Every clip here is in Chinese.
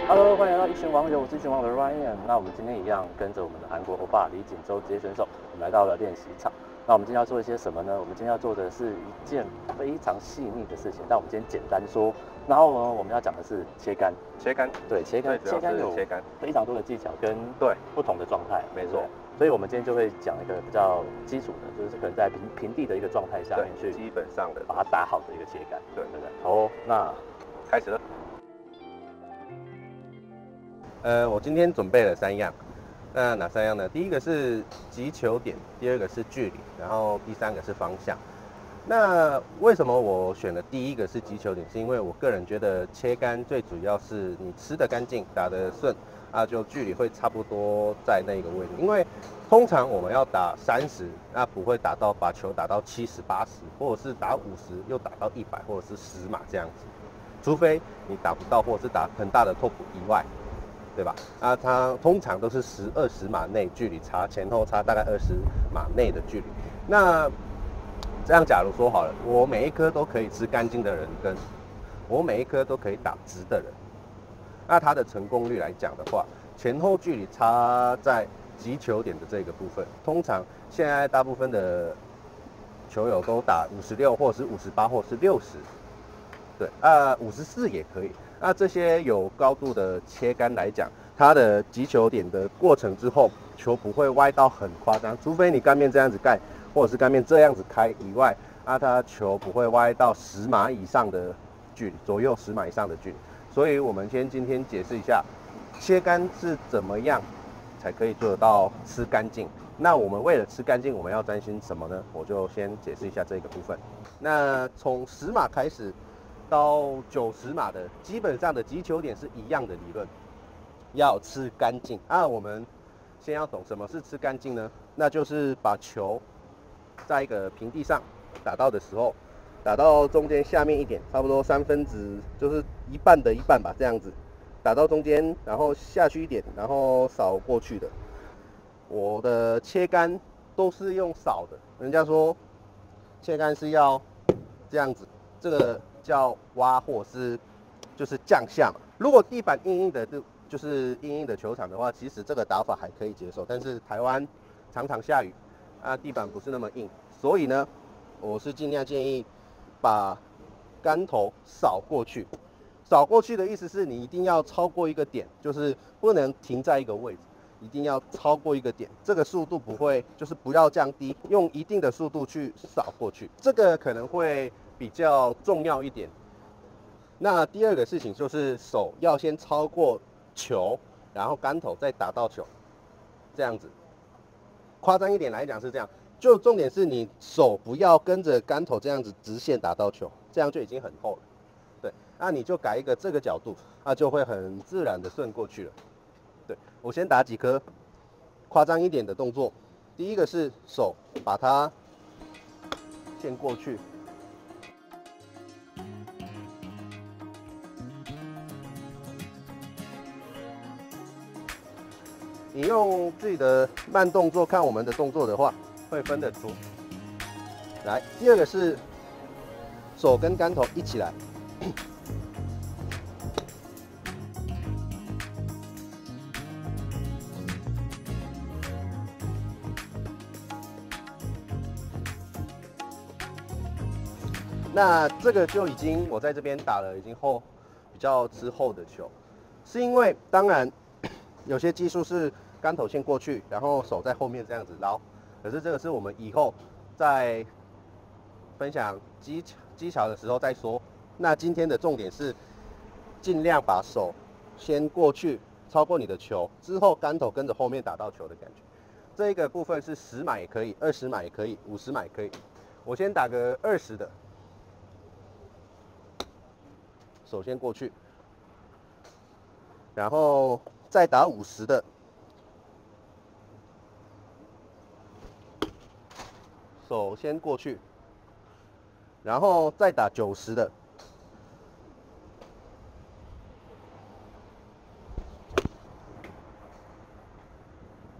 Hello，欢迎来到一群网友，我是一群网友的 Ryan。那我们今天一样跟着我们的韩国欧巴李锦州职业选手，我们来到了练习场。那我们今天要做一些什么呢？我们今天要做的是一件非常细腻的事情，但我们今天简单说。然后呢，我们要讲的是切竿。切竿，对，切竿有切竿非常多的技巧跟对不同的状态，没错。所以我们今天就会讲一个比较基础的，就是可能在平地的一个状态下面去基本上的把它打好的一个切竿。对对不对？好，那开始了。我今天准备了3样，那哪3样呢？第一个是击球点，第二个是距离，然后第3个是方向。那为什么我选的第一个是击球点？是因为我个人觉得切竿最主要是你吃得干净，打得顺啊，就距离会差不多在那个位置。因为通常我们要打30，那不会把球打到70、80，或者是打50又打到100或者是10码这样子，除非你打不到或者是打很大的拓扑以外。对吧？啊，它通常都是10、20码内距离差，前后差大概20码内的距离。那这样假如说好了，我每一颗都可以吃干净的人，跟我每一颗都可以打直的人，那它的成功率来讲的话，前后距离差在击球点的这个部分，通常现在大部分的球友都打56或者是58或者是60，对，54也可以。那这些有高度的切竿来讲，它的击球点的过程之后，球不会歪到很夸张，除非你竿面这样子盖，或者是竿面这样子开以外，它球不会歪到10码以上的距离，左右10码以上的距离。所以我们今天解释一下，切竿是怎么样才可以做得到吃干净。那我们为了吃干净，我们要担心什么呢？我就先解释一下这个部分。那从10码开始到90码的，基本上的击球点是一样的理论，要吃干净啊。我们先要懂什么是吃干净呢？那就是把球在一个平地上打到的时候，打到中间下面一点，差不多1/3，就是一半的一半吧，这样子打到中间，然后下去一点，然后扫过去的。我的切竿都是用扫的，人家说切竿是要这样子，这个叫挖或是就是降下嘛。如果地板硬硬的，就是硬硬的球场的话，其实这个打法还可以接受。但是台湾常常下雨啊，地板不是那么硬，所以呢，我是尽量建议把竿头扫过去。扫过去的意思是你一定要超过一个点，就是不能停在一个位置，一定要超过一个点。这个速度不会，就是不要降低，用一定的速度去扫过去。这个可能会比较重要一点。那第二个事情就是手要先超过球，然后竿头再打到球，这样子。夸张一点来讲是这样，就重点是你手不要跟着竿头这样子直线打到球，这样就已经很厚了。对，那你就改一个这个角度，那就会很自然的顺过去了。对，我先打几颗夸张一点的动作。第一个是手把它先过去，你用自己的慢动作看我们的动作的话，会分得出来。第二个是手跟竿头一起来，那这个就已经我在这边打了已经比较吃厚的球，是因为当然有些技术是竿头先过去，然后手在后面这样子捞，可是这个是我们以后在分享技巧的时候再说。那今天的重点是尽量把手先过去，超过你的球之后，竿头跟着后面打到球的感觉。这个部分是10码也可以，20码也可以，50码也可以。我先打个20的。手先过去，然后再打50的，手先过去，然后再打90的，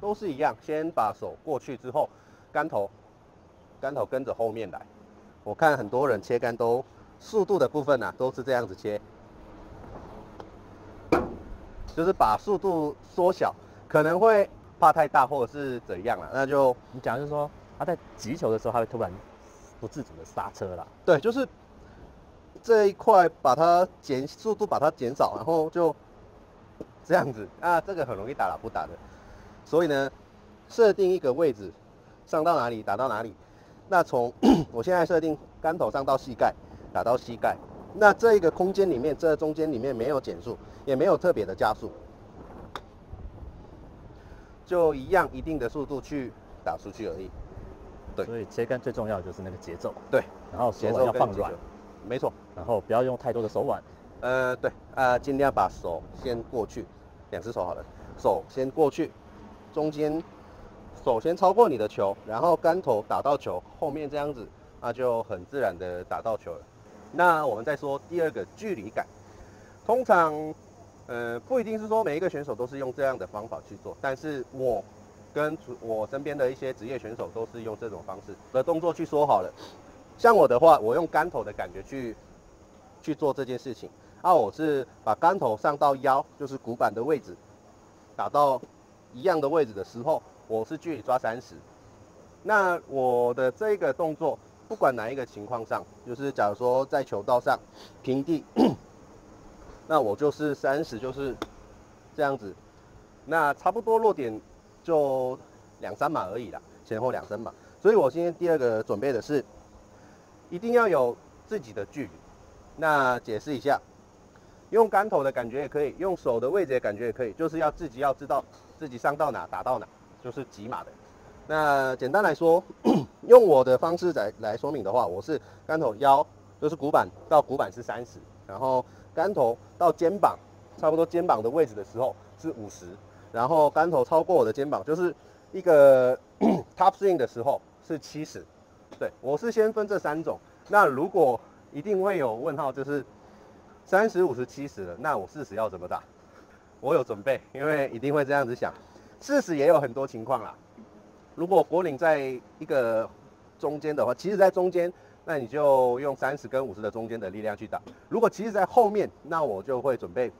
都是一样，先把手过去之后，竿头跟着后面来。我看很多人切竿都速度的部分啊，都是这样子切。就是把速度缩小，可能会怕太大或者是怎样了，那就你讲的就是说他在击球的时候，他会突然不自主的刹车啦。对，就是这一块把它速度把它减少，然后就这样子啊，这个很容易打不打的。所以呢，设定一个位置，上到哪里打到哪里。那从我现在设定杆头上到膝盖，打到膝盖。那这一个空间里面，这中间里面没有减速，也没有特别的加速，就一样一定的速度去打出去而已。对，所以切杆最重要的就是那个节奏。对，然后手腕要放软，没错。然后不要用太多的手腕。对，尽量把手先过去，2只手好了，手先过去，中间手先超过你的球，然后杆头打到球，后面这样子，那就很自然的打到球了。那我们再说第二个距离感，通常，不一定是说每一个选手都是用这样的方法去做，但是我跟我身边的一些职业选手都是用这种方式的动作去说好了。像我的话，我用杆头的感觉去做这件事情。我是把杆头上到腰，就是骨板的位置，打到一样的位置的时候，我是距离抓30。那我的这个动作，不管哪一个情况上，就是假如说在球道上平地，那我就是30，就是这样子。那差不多落点就2-3码而已啦，前后2-3码。所以我今天第二个准备的是，一定要有自己的距离。那解释一下，用杆头的感觉也可以，用手的位置的感觉也可以，就是自己要知道自己上到哪打到哪，就是几码的。那简单来说，用我的方式来说明的话，我是杆头腰，就是骨板到骨板是30，然后杆头到肩膀，差不多肩膀的位置的时候是50，然后杆头超过我的肩膀，就是一个top swing 的时候是70。对，我是先分这3种。那如果一定会有问号，就是30、50、70了，那我40要怎么打？我有准备，因为一定会这样子想。40也有很多情况啦。如果果岭在一个中间的话，其实在中间，那你就用30跟50的中间的力量去打。如果其实在后面，那我就会准备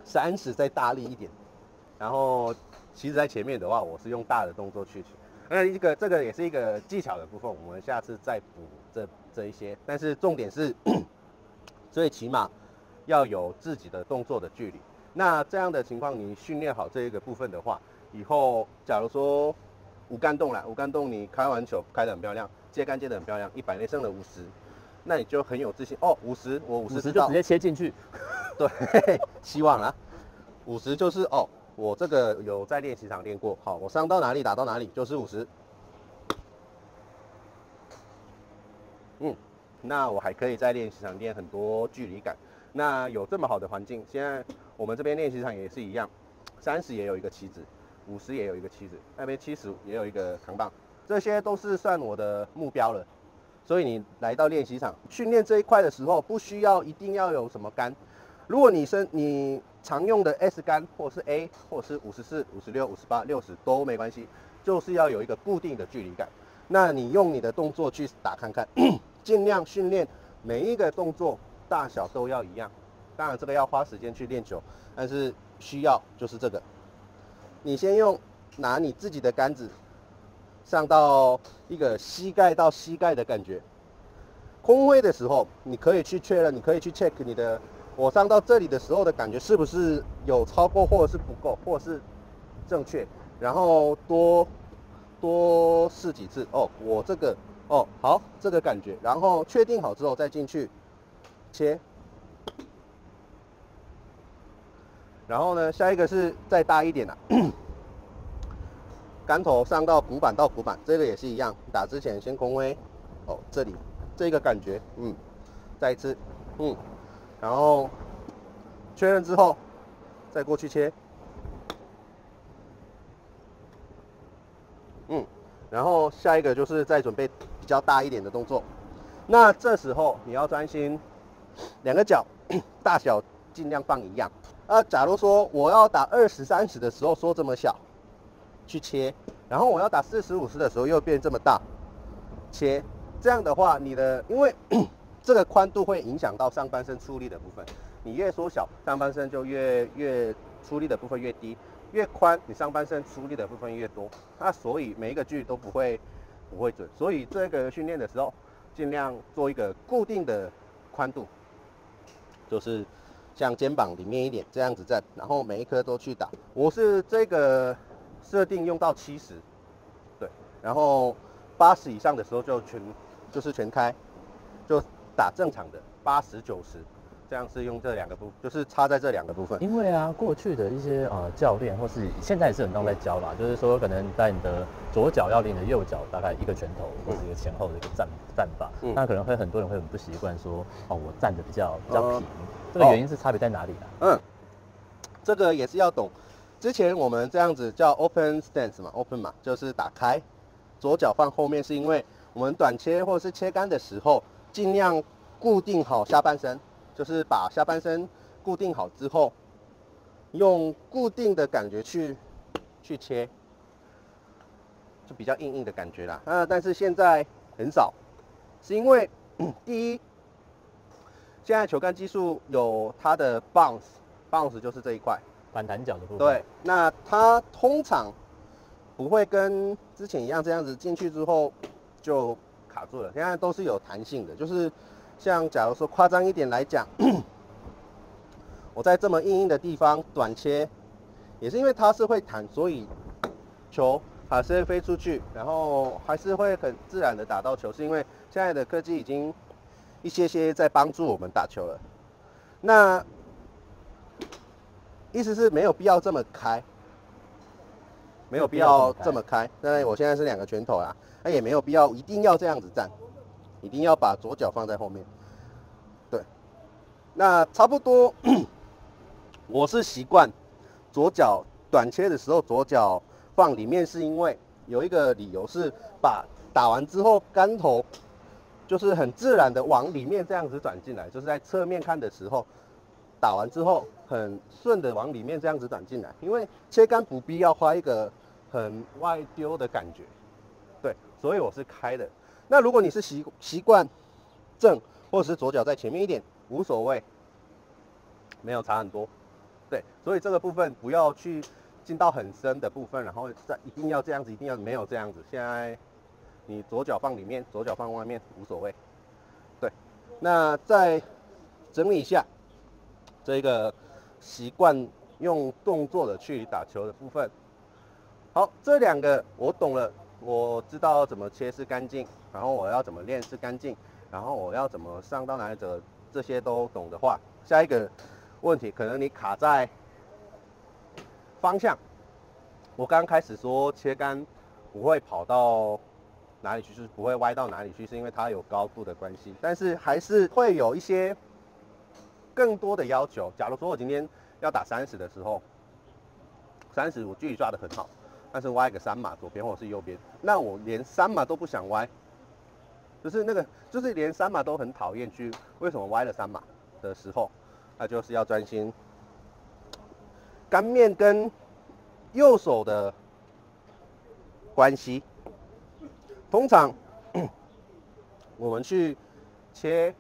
30再大力一点，然后其实在前面的话，我是用大的动作去。那这个也是一个技巧的部分，我们下次再补这一些。但是重点是，最起码要有自己的动作的距离。那这样的情况，你训练好这一个部分的话，以后假如说无杆洞你开完球开得很漂亮，接杆接得很漂亮，100内剩了50，那你就很有自信哦。50我50就直接切进去。对，希望啦。50就是哦。我这个有在练习场练过，好，我上到哪里打到哪里就是50。那我还可以在练习场练很多距离感。那有这么好的环境，现在我们这边练习场也是一样，30也有一个旗子，50也有一个旗子，那边70也有一个扛棒，这些都是算我的目标了。所以你来到练习场训练这一块的时候，不需要一定要有什么杆。如果你常用的 S 杆，或是 A， 或是54、56、58、60都没关系，就是要有一个固定的距离感。那你用你的动作去打看看，尽量训练每一个动作大小都要一样。当然这个要花时间去练球，但是需要就是这个。你先拿你自己的杆子上到一个膝盖到膝盖的感觉，空挥的时候你可以去确认，你可以去 check 你的。我上到这里的时候的感觉是不是有超过，或者是不够，或者是正确，然后多试几次哦。我这个哦好，这个感觉，然后确定好之后再进去切。然后呢，下一个是再大一点啦，杆头上到骨板，这个也是一样，打之前先空挥哦，这里这个感觉，再一次，然后确认之后，再过去切，然后下一个就是再准备比较大一点的动作。那这时候你要专心，2个脚大小尽量放一样。假如说我要打20、30的时候说这么小去切，然后我要打40、50的时候又变这么大切，这样的话因为这个宽度会影响到上半身出力的部分，你越缩小，上半身就越出力的部分越低，越宽你上半身出力的部分越多，那所以每一个距都不会准。所以这个训练的时候，尽量做一个固定的宽度，就是像肩膀里面一点这样子站，然后每一颗都去打。我是这个设定用到70，对，然后80以上的时候就全开，就打正常的80、90。这样是用这2个部分，就是差在这2个部分。因为啊，过去的一些教练或是现在也是很多在教啦，就是说可能在你的左脚要离你的右脚大概1个拳头，或是一个前后的一个站法，那可能会很多人会很不习惯说，我站的比较平，这个原因是差别在哪里啊？这个也是要懂。之前我们这样子叫 open stance 嘛 ，open 嘛，就是打开，左脚放后面，是因为我们短切或者是切杆的时候，尽量固定好下半身。就是把下半身固定好之后，用固定的感觉去切，就比较硬的感觉啦。但是现在很少，是因为第一，现在球杆技术有它的 bounce 就是这一块反弹脚的部分。对，那它通常不会跟之前一样这样子进去之后就卡住了，现在都是有弹性的，就是像假如说夸张一点来讲，我在这么硬的地方短切，也是因为它是会弹，所以球还是会飞出去，然后还是会很自然的打到球，是因为现在的科技已经一些在帮助我们打球了。那意思是没有必要这么开，没有必要这么开。那我现在是2个拳头啦，那也没有必要一定要这样子站，一定要把左脚放在后面。对，那差不多，我是习惯左脚短切的时候左脚放里面，是因为有一个理由是把打完之后杆头就是很自然的往里面这样子转进来，就是在侧面看的时候，打完之后很顺的往里面这样子转进来，因为切杆不必要花一个很外丢的感觉，对，所以我是开的。那如果你是习惯正或者是左脚在前面一点，无所谓，没有差很多，对，所以这个部分不要去进到很深的部分，然后再一定要这样子，一定要没有这样子。现在你左脚放里面，左脚放外面无所谓，对。那再整理一下这个习惯用动作的去打球的部分。好，这2个我懂了，我知道怎么切是干净，然后我要怎么练是干净，然后我要怎么上到哪里走，这些都懂的话，下一个问题可能你卡在方向。我刚开始说切杆不会跑到哪里去，就是不会歪到哪里去，是因为它有高度的关系，但是还是会有一些更多的要求。假如说我今天要打30的时候，30我距离抓得很好，但是歪个3码左边或者是右边，那我连3码都不想歪，就是连3码都很讨厌去，为什么歪了3码的时候，那就是要专心杆面跟右手的关系。通常我们去切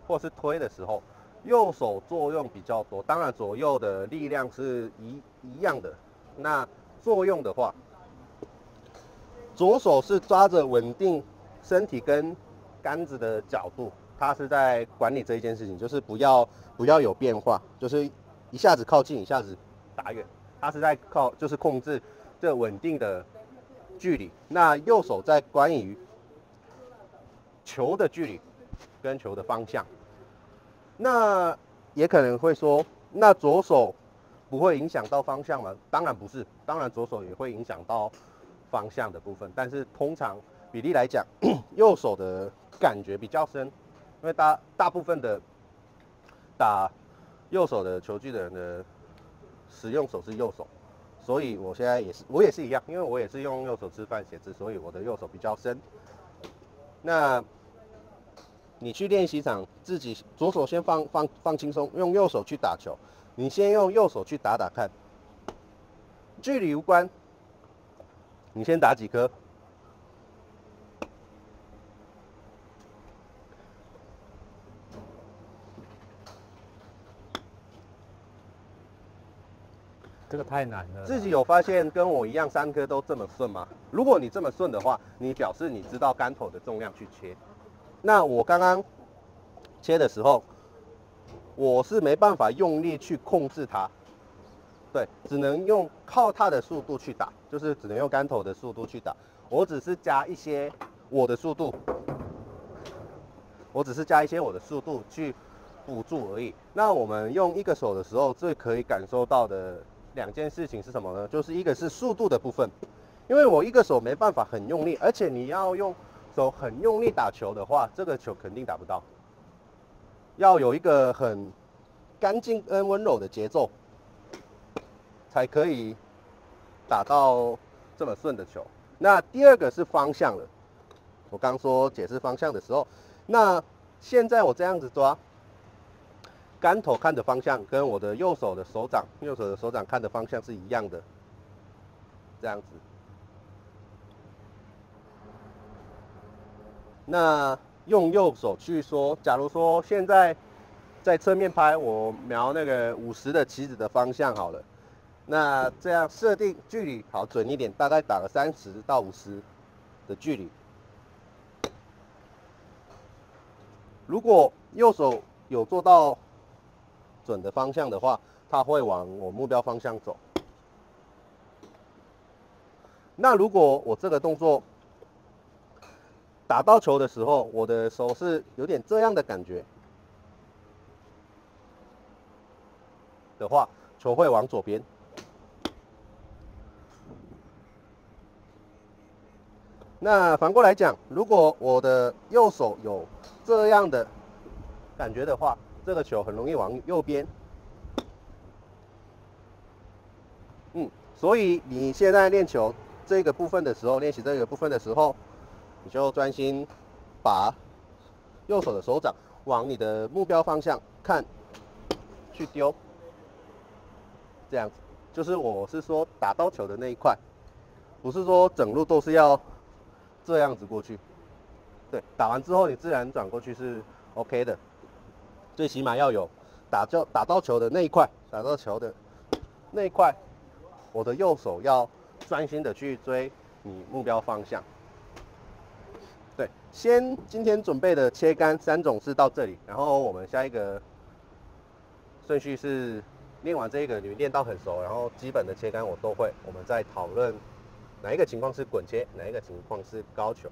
或是推的时候，右手作用比较多，当然左右的力量是一样的。那作用的话，左手是抓着稳定身体跟杆子的角度，它是在管理这一件事情，就是不要有变化，就是一下子靠近，一下子打远，它是在就是控制这稳定的距离。那右手在关于球的距离跟球的方向。那也可能会说，那左手不会影响到方向吗？当然不是，当然左手也会影响到方向的部分，但是通常比例来讲，右手的感觉比较深，因为大部分的打右手的球具的人的使用手是右手，所以我现在我也是一样，因为我也是用右手吃饭写字，所以我的右手比较深。那你去练习场，自己左手先放轻松，用右手去打球。你先用右手去打打看，距离无关。你先打几颗？这个太难了。自己有发现跟我一样3颗都这么顺吗？如果你这么顺的话，你表示你知道竿头的重量去切。那我刚刚切的时候，我是没办法用力去控制它，对，只能用靠它的速度去打，就是只能用竿头的速度去打。我只是加一些我的速度，去辅助而已。那我们用一个手的时候，最可以感受到的2件事情是什么呢？就是一个是速度的部分，因为我一个手没办法很用力，而且你要用手很用力打球的话，这个球肯定打不到。要有一个很干净跟温柔的节奏，才可以打到这么顺的球。那第二个是方向了，我刚说解释方向的时候，那现在我这样子抓，竿头看的方向跟我的右手的手掌看的方向是一样的，这样子。那用右手去说，假如说现在在侧面拍，我瞄那个50的棋子的方向好了，那这样设定距离好准一点，大概打个30到50的距离。如果右手有做到准的方向的话，它会往我目标方向走。那如果我这个动作打到球的时候，我的手是有点这样的感觉的话，球会往左边。那反过来讲，如果我的右手有这样的感觉的话，这个球很容易往右边。所以你现在练球这个部分的时候，练习这个部分的时候，你就专心把右手的手掌往你的目标方向看，去丢，这样子。就是我是说打到球的那一块，不是说整路都是要这样子过去。对，打完之后你自然转过去是 OK 的，最起码要有打到球的那一块，我的右手要专心的去追你目标方向。对，今天准备的切竿3种是到这里，然后我们下一个顺序是练完这个，你们练到很熟，然后基本的切竿我都会，我们再讨论哪一个情况是滚切，哪一个情况是高球。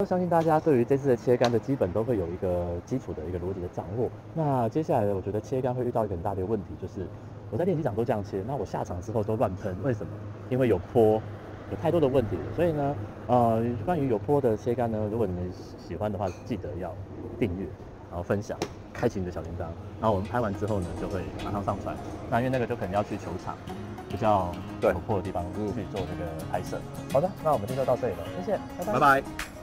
相信大家对于这次的切竿的基本都会有一个基础的一个逻辑的掌握。那接下来我觉得切竿会遇到一个很大的问题，就是我在练习场都这样切，那我下场之后都乱喷，为什么？因为有坡，有太多的问题了。所以呢，关于有坡的切竿呢，如果你们喜欢的话，记得要订阅，然后分享，开启你的小铃铛，然后我们拍完之后呢，就会马上上传。那因为那个就可能要去球场比较有坡的地方去做这个拍摄。好的，那我们今天就到这里了，谢谢，拜拜。拜拜。